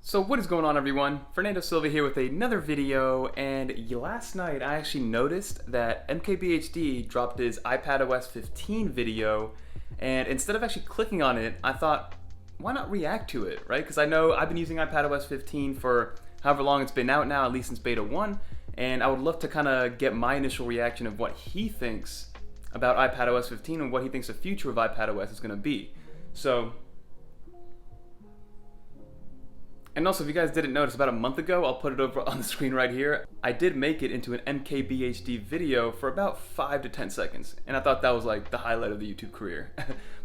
So what is going on, everyone? Fernando Silva here with another video, and last night I actually noticed that MKBHD dropped his iPadOS 15 video, and instead of actually clicking on it, I thought, why not react to it, right? Because I know I've been using iPadOS 15 for however long it's been out now, at least since beta 1, and I would love to kind of get my initial reaction of what he thinks about iPadOS 15 and what he thinks the future of iPadOS is going to be. So, and also, if you guys didn't notice, about a month ago, I'll put it over on the screen right here, I did make it into an MKBHD video for about 5 to 10 seconds, and I thought that was like the highlight of the YouTube career.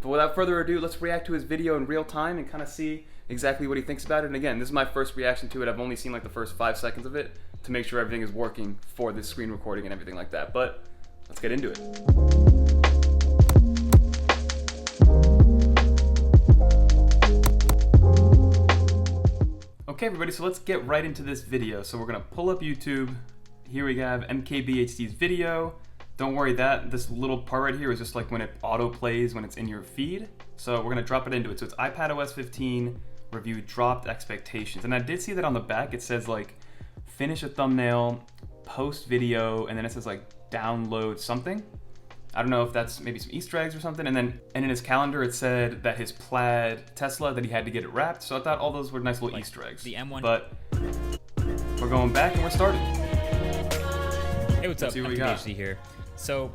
But without further ado, let's react to his video in real time and kind of see exactly what he thinks about it. And again, this is my first reaction to it. I've only seen like the first 5 seconds of it to make sure everything is working for this screen recording and everything like that. But let's get into it. Okay, everybody, so let's get right into this video. So we're gonna pull up YouTube. Here we have MKBHD's video. Don't worry, this little part right here is just like when it auto plays when it's in your feed. So we're gonna drop it into it. So it's iPadOS 15 review dropped expectations. And I did see that on the back it says like finish a thumbnail, post video, and then it says like download something. I don't know if that's maybe some Easter eggs or something. And in his calendar, it said that his plaid Tesla, that he had to get it wrapped. So I thought all those were nice little Easter eggs. The M1. But we're going back and we're starting. Hey, what's up? MKBHD here. So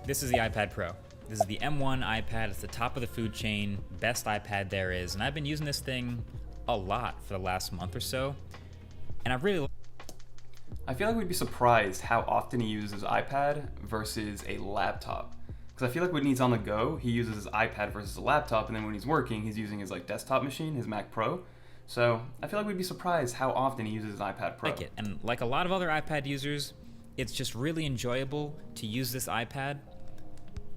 this is the iPad Pro. This is the M1 iPad. It's the top of the food chain, best iPad there is. And I've been using this thing a lot for the last month or so. And I feel like we'd be surprised how often he uses his iPad versus a laptop. Because I feel like when he's on the go, he uses his iPad versus a laptop, and then when he's working, he's using his like desktop machine, his Mac Pro. So I feel like we'd be surprised how often he uses his iPad Pro. Like it. And like a lot of other iPad users, it's just really enjoyable to use this iPad,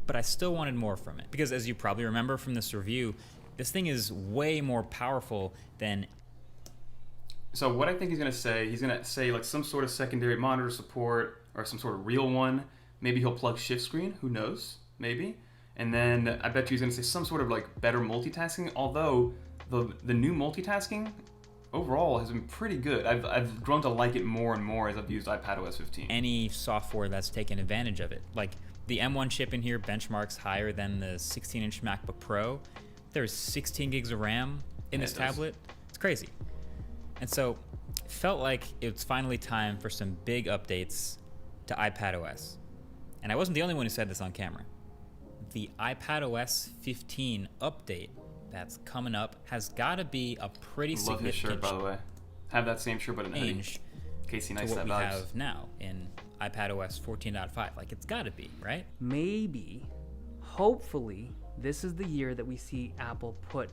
but I still wanted more from it. Because as you probably remember from this review, this thing is way more powerful than. So what I think he's going to say like some sort of secondary monitor support or some sort of real one. Maybe he'll plug shift screen, who knows, maybe. And then I bet you he's going to say some sort of like better multitasking, although the new multitasking overall has been pretty good. I've grown to like it more and more as I've used iPadOS 15. Any software that's taken advantage of it. Like the M1 chip in here benchmarks higher than the 16-inch MacBook Pro. There's 16 gigs of RAM in this tablet. It's crazy. And so it felt like it's finally time for some big updates to iPadOS. And I wasn't the only one who said this on camera. The iPadOS 15 update that's coming up has got to be a pretty significant Love his shirt, by the way. Have that same shirt, but in a hoodie. Casey, nice to what that we vibes. have now in iPadOS 14.5. Like, it's got to be, right? Maybe, hopefully, this is the year that we see Apple put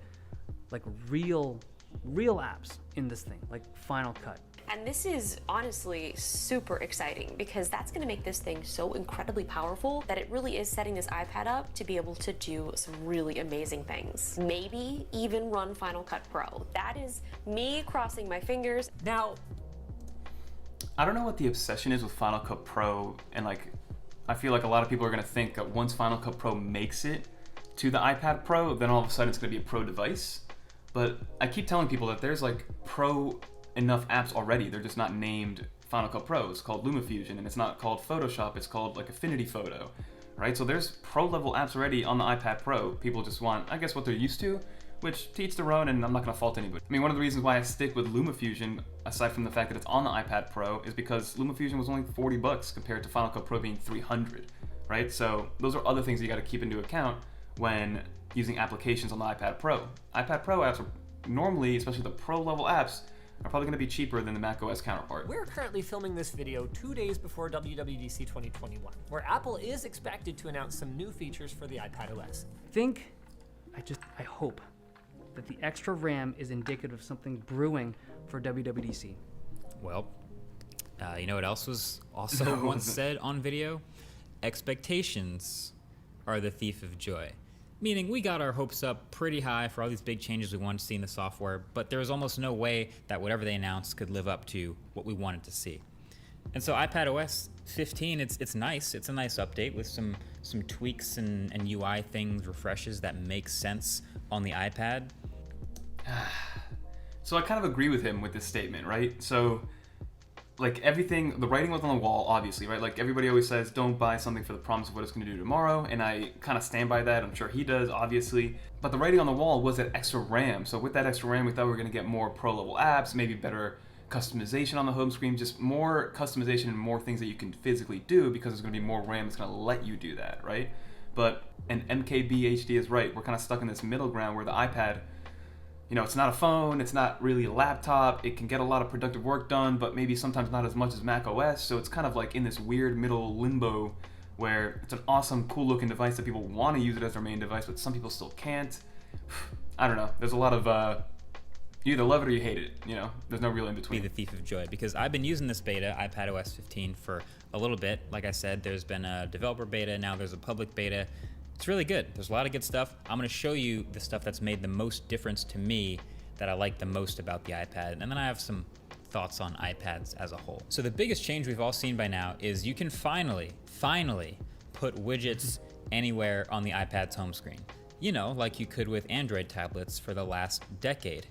like real apps in this thing, like Final Cut. And this is honestly super exciting because that's going to make this thing so incredibly powerful that it really is setting this iPad up to be able to do some really amazing things. Maybe even run Final Cut Pro. That is me crossing my fingers. Now, I don't know what the obsession is with Final Cut Pro, and like, I feel like a lot of people are going to think that once Final Cut Pro makes it to the iPad Pro, then all of a sudden it's going to be a pro device. But I keep telling people that there's like pro enough apps already. They're just not named Final Cut Pro. It's called LumaFusion, and it's not called Photoshop. It's called like Affinity Photo, right? So there's pro level apps already on the iPad Pro. People just want, I guess, what they're used to, which to each their own, and I'm not gonna fault anybody. I mean, one of the reasons why I stick with LumaFusion, aside from the fact that it's on the iPad Pro, is because LumaFusion was only $40 compared to Final Cut Pro being $300, right? So those are other things you gotta keep into account when using applications on the iPad Pro. iPad Pro apps are normally, especially the pro level apps, are probably going to be cheaper than the macOS counterpart. We're currently filming this video 2 days before WWDC 2021, where Apple is expected to announce some new features for the iPadOS. I hope that the extra RAM is indicative of something brewing for WWDC. Well, you know what else was also once said on video? Expectations are the thief of joy. Meaning we got our hopes up pretty high for all these big changes we wanted to see in the software, but there was almost no way that whatever they announced could live up to what we wanted to see. And so iPadOS 15, it's nice. It's a nice update with some tweaks and UI things, refreshes that make sense on the iPad. So I kind of agree with him with this statement, right? So, like, everything, the writing was on the wall, obviously, right? Like, everybody always says, don't buy something for the promise of what it's going to do tomorrow, and I kind of stand by that. I'm sure he does, obviously. But the writing on the wall was that extra RAM. So with that extra RAM, we thought we were going to get more pro-level apps, maybe better customization on the home screen, just more customization and more things that you can physically do because there's going to be more RAM that's going to let you do that, right? But, and MKBHD is right, we're kind of stuck in this middle ground where the iPad, you know, it's not a phone, it's not really a laptop, it can get a lot of productive work done, but maybe sometimes not as much as macOS, so it's kind of like in this weird middle limbo where it's an awesome, cool looking device that people want to use it as their main device, but some people still can't. I don't know, there's a lot of, you either love it or you hate it, you know, there's no real in between. Be the thief of joy, because I've been using this beta, iPadOS 15, for a little bit. Like I said, there's been a developer beta, now there's a public beta. It's really good. There's a lot of good stuff. I'm going to show you the stuff that's made the most difference to me, that I like the most about the iPad, and then I have some thoughts on iPads as a whole. So the biggest change we've all seen by now is you can finally put widgets anywhere on the iPad's home screen. You know, like you could with Android tablets for the last decade.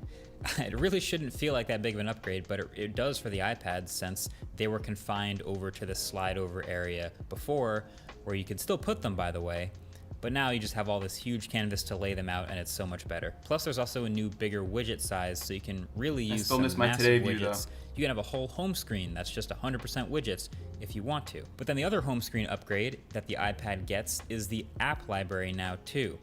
It really shouldn't feel like that big of an upgrade, but it does for the iPads, since they were confined over to the slide over area before, where you could still put them, by the way, but now you just have all this huge canvas to lay them out, and it's so much better. Plus there's also a new bigger widget size, so you can really use some massive widgets. You can have a whole home screen that's just 100% widgets if you want to. But then the other home screen upgrade that the iPad gets is the app library now too.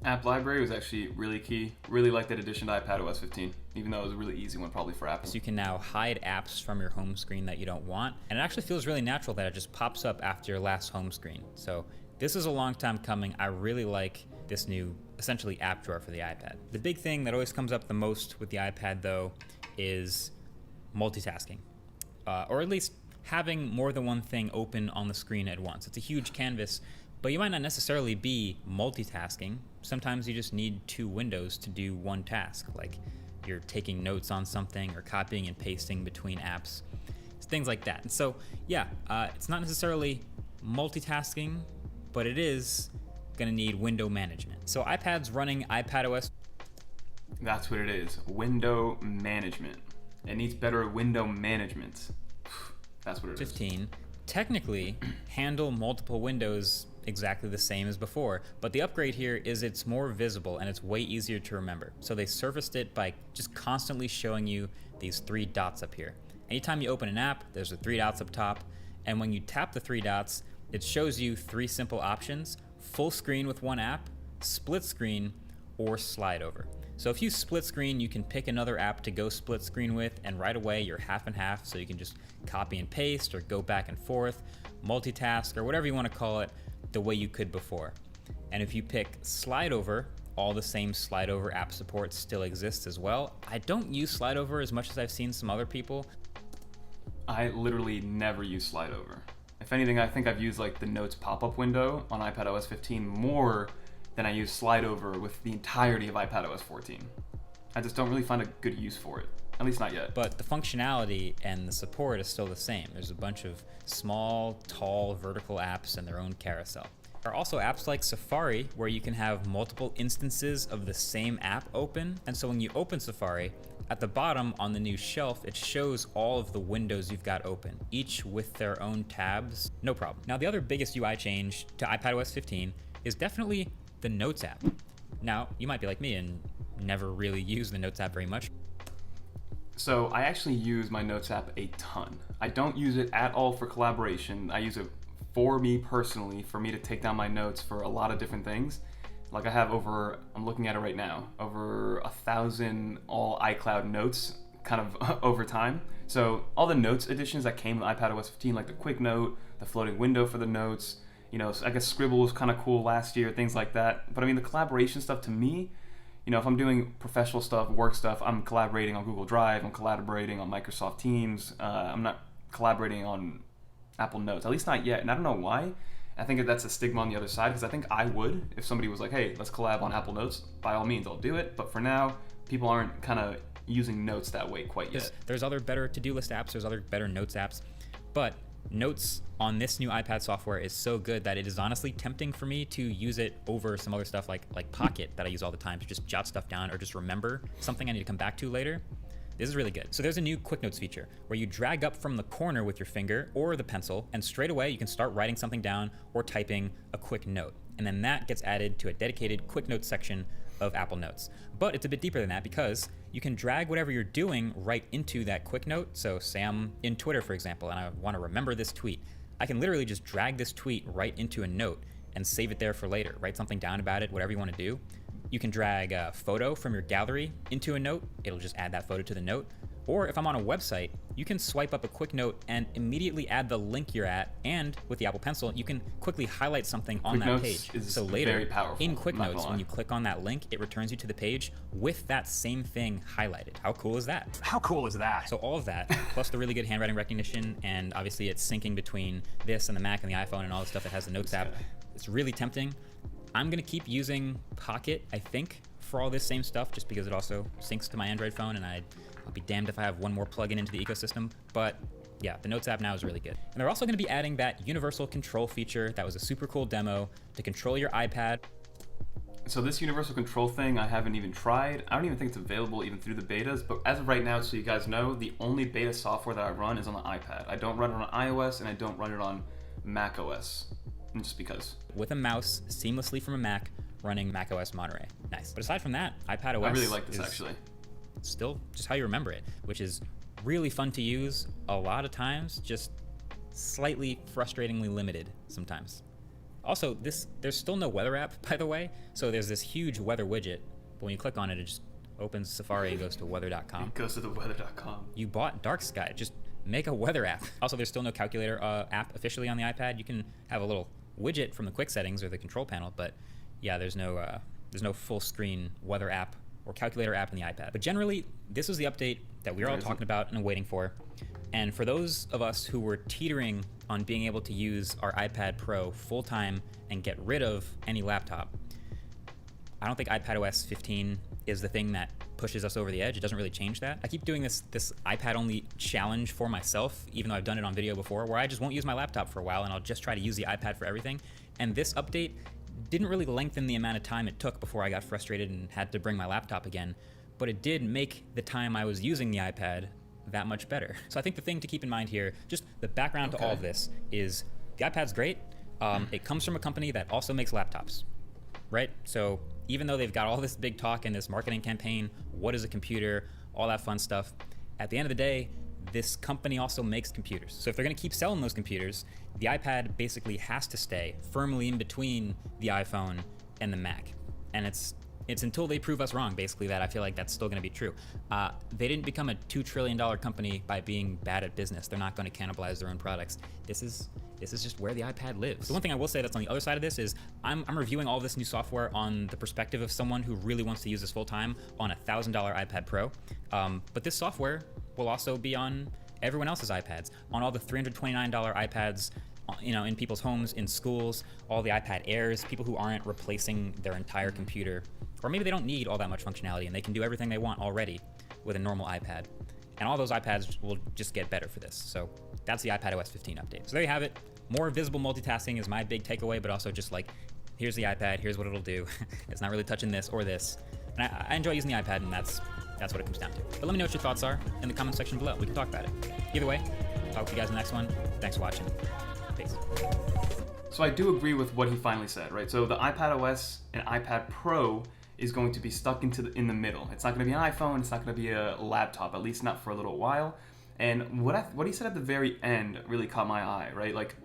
App library was actually really key. Really like that addition to iPadOS 15, even though it was a really easy one probably for Apple. So you can now hide apps from your home screen that you don't want, and it actually feels really natural that it just pops up after your last home screen. So this is a long time coming. I really like this new, essentially, app drawer for the iPad. The big thing that always comes up the most with the iPad, though, is multitasking, or at least having more than one thing open on the screen at once. It's a huge canvas, but you might not necessarily be multitasking. Sometimes you just need two windows to do one task, like you're taking notes on something or copying and pasting between apps, things like that. And so, yeah, it's not necessarily multitasking, but it is gonna need window management. So iPad's running iPadOS. That's what it is, window management. It needs better window management. That's what it is. 15 technically handle multiple windows exactly the same as before, but the upgrade here is it's more visible and it's way easier to remember. So they surfaced it by just constantly showing you these 3 dots up here. Anytime you open an app, there's the 3 dots up top, and when you tap the 3 dots, it shows you 3 simple options: full screen with one app, split screen, or slide over. So if you split screen, you can pick another app to go split screen with, and right away you're half and half, so you can just copy and paste or go back and forth, multitask, or whatever you want to call it, the way you could before. And if you pick slide over, all the same slide over app support still exists as well. I don't use slide over as much as I've seen some other people. I literally never use slide over. If anything, I think I've used like the notes pop-up window on iPadOS 15 more than I use slide over with the entirety of iPadOS 14. I just don't really find a good use for it, at least not yet. But the functionality and the support is still the same. There's a bunch of small, tall, vertical apps and their own carousel. There are also apps like Safari, where you can have multiple instances of the same app open. And so when you open Safari, at the bottom on the new shelf, it shows all of the windows you've got open, each with their own tabs, no problem. Now, the other biggest UI change to iPadOS 15 is definitely the Notes app. Now, you might be like me and never really use the Notes app very much. So I actually use my Notes app a ton. I don't use it at all for collaboration. I use it for me personally, for me to take down my notes for a lot of different things. Like I have I'm looking at it right now, over 1,000 all iCloud notes kind of over time. So all the notes additions that came with iPadOS 15, like the quick note, the floating window for the notes, you know, I guess Scribble was kind of cool last year, things like that. But I mean, the collaboration stuff to me, you know, if I'm doing professional stuff, work stuff, I'm collaborating on Google Drive, I'm collaborating on Microsoft Teams, I'm not collaborating on Apple Notes, at least not yet. And I don't know why. I think that's a stigma on the other side, because I think I would, if somebody was like, hey, let's collab on Apple Notes, by all means, I'll do it. But for now, people aren't kind of using Notes that way quite yet. There's other better to-do list apps, there's other better Notes apps, but Notes on this new iPad software is so good that it is honestly tempting for me to use it over some other stuff like Pocket that I use all the time to just jot stuff down or just remember something I need to come back to later. This is really good. So there's a new Quick Notes feature where you drag up from the corner with your finger or the pencil, and straight away you can start writing something down or typing a quick note. And then that gets added to a dedicated Quick Notes section of Apple Notes. But it's a bit deeper than that because you can drag whatever you're doing right into that quick note. So say I'm in Twitter, for example, and I want to remember this tweet. I can literally just drag this tweet right into a note and save it there for later. Write something down about it, whatever you want to do. You can drag a photo from your gallery into a note. It'll just add that photo to the note. Or if I'm on a website, you can swipe up a quick note and immediately add the link you're at. And with the Apple Pencil, you can quickly highlight something on that page. So later, in Quick Notes, when you click on that link, it returns you to the page with that same thing highlighted. How cool is that? How cool is that? So all of that, plus the really good handwriting recognition, and obviously it's syncing between this and the Mac and the iPhone and all the stuff that has the Notes app. It's really tempting. I'm gonna keep using Pocket, I think, for all this same stuff, just because it also syncs to my Android phone, and I'll be damned if I have one more plugin into the ecosystem. But yeah, the Notes app now is really good. And they're also gonna be adding that universal control feature that was a super cool demo to control your iPad. So this universal control thing I haven't even tried. I don't even think it's available even through the betas, but as of right now, so you guys know, the only beta software that I run is on the iPad. I don't run it on iOS, and I don't run it on macOS, just because. With a mouse seamlessly from a Mac running macOS Monterey. Nice. But aside from that, iPadOS I really like this actually. Still just how you remember it, which is really fun to use a lot of times, just slightly frustratingly limited sometimes. Also, there's still no weather app, by the way, so there's this huge weather widget, but when you click on it, it just opens Safari and goes to weather.com. It goes to the weather.com. You bought Dark Sky, just make a weather app. Also, there's still no calculator app officially on the iPad. You can have a little widget from the quick settings or the control panel, but yeah, there's no full screen weather app or calculator app in the iPad. But generally, this was the update that we were all talking about and waiting for. And for those of us who were teetering on being able to use our iPad Pro full time and get rid of any laptop, I don't think iPadOS 15 is the thing that pushes us over the edge. It doesn't really change that. I keep doing this iPad only challenge for myself, even though I've done it on video before, where I just won't use my laptop for a while and I'll just try to use the iPad for everything. And this update didn't really lengthen the amount of time it took before I got frustrated and had to bring my laptop again, but it did make the time I was using the iPad that much better. So I think the thing to keep in mind here, just the background to all of this, is the iPad's great. It comes from a company that also makes laptops, right? So even though they've got all this big talk and this marketing campaign, what is a computer, all that fun stuff, at the end of the day, this company also makes computers. So if they're gonna keep selling those computers, the iPad basically has to stay firmly in between the iPhone and the Mac. And it's until they prove us wrong, basically, that I feel like that's still gonna be true. They didn't become a $2 trillion company by being bad at business. They're not gonna cannibalize their own products. This is just where the iPad lives. The one thing I will say that's on the other side of this is I'm reviewing all of this new software on the perspective of someone who really wants to use this full time on a $1,000 iPad Pro. But this software will also be on everyone else's iPads, on all the $329 iPads, in people's homes, in schools, all the iPad Airs, people who aren't replacing their entire computer, or maybe they don't need all that much functionality and they can do everything they want already with a normal iPad. And all those iPads will just get better for this. So that's the iPadOS 15 update. So there you have it. More visible multitasking is my big takeaway, but also just like, here's the iPad, here's what it'll do. It's not really touching this or this. And I enjoy using the iPad, and that's what it comes down to. But let me know what your thoughts are in the comment section below. We can talk about it. Either way, talk to you guys in the next one. Thanks for watching. Peace. So I do agree with what he finally said, right? So the iPadOS and iPad Pro is going to be stuck in the middle. It's not going to be an iPhone. It's not going to be a laptop, at least not for a little while. And what he said at the very end really caught my eye, right? Like,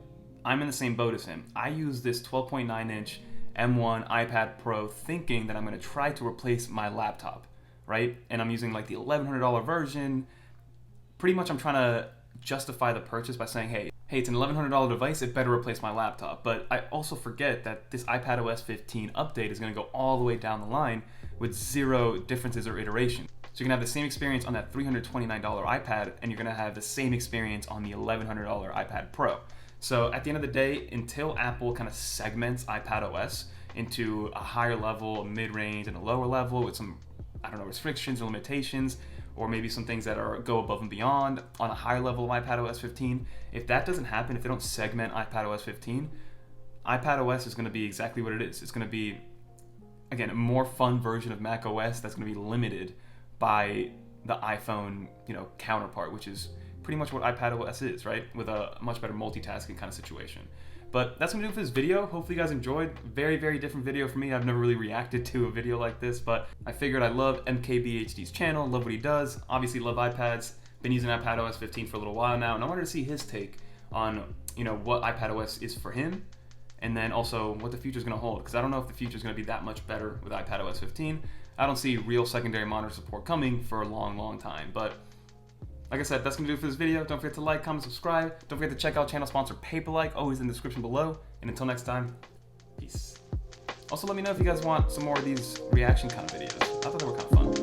I'm in the same boat as him. I use this 12.9-inch M1 iPad Pro thinking that I'm going to try to replace my laptop, right? And I'm using like the $1,100 version. Pretty much I'm trying to justify the purchase by saying, hey, it's an $1,100 device, it better replace my laptop. But I also forget that this iPadOS 15 update is going to go all the way down the line with zero differences or iterations. So you're going to have the same experience on that $329 iPad, and you're going to have the same experience on the $1,100 iPad Pro. So at the end of the day, until Apple kind of segments iPadOS into a higher level, a mid-range, and a lower level with some, restrictions or limitations, or maybe some things that go above and beyond on a higher level of iPadOS 15, if that doesn't happen, if they don't segment iPadOS 15, iPadOS is going to be exactly what it is. It's going to be, again, a more fun version of macOS that's going to be limited by the iPhone, counterpart, which is pretty much what iPadOS is, right? With a much better multitasking kind of situation. But that's gonna do it for this video. Hopefully you guys enjoyed. Very, very different video for me. I've never really reacted to a video like this, but I figured I love MKBHD's channel, love what he does. Obviously love iPads. Been using iPadOS 15 for a little while now, and I wanted to see his take on, what iPadOS is for him, and then also what the future's gonna hold, because I don't know if the future's gonna be that much better with iPadOS 15. I don't see real secondary monitor support coming for a long, long time, but like I said, that's going to do it for this video. Don't forget to like, comment, subscribe. Don't forget to check out channel sponsor Paperlike, always in the description below. And until next time, peace. Also, let me know if you guys want some more of these reaction kind of videos. I thought they were kind of fun.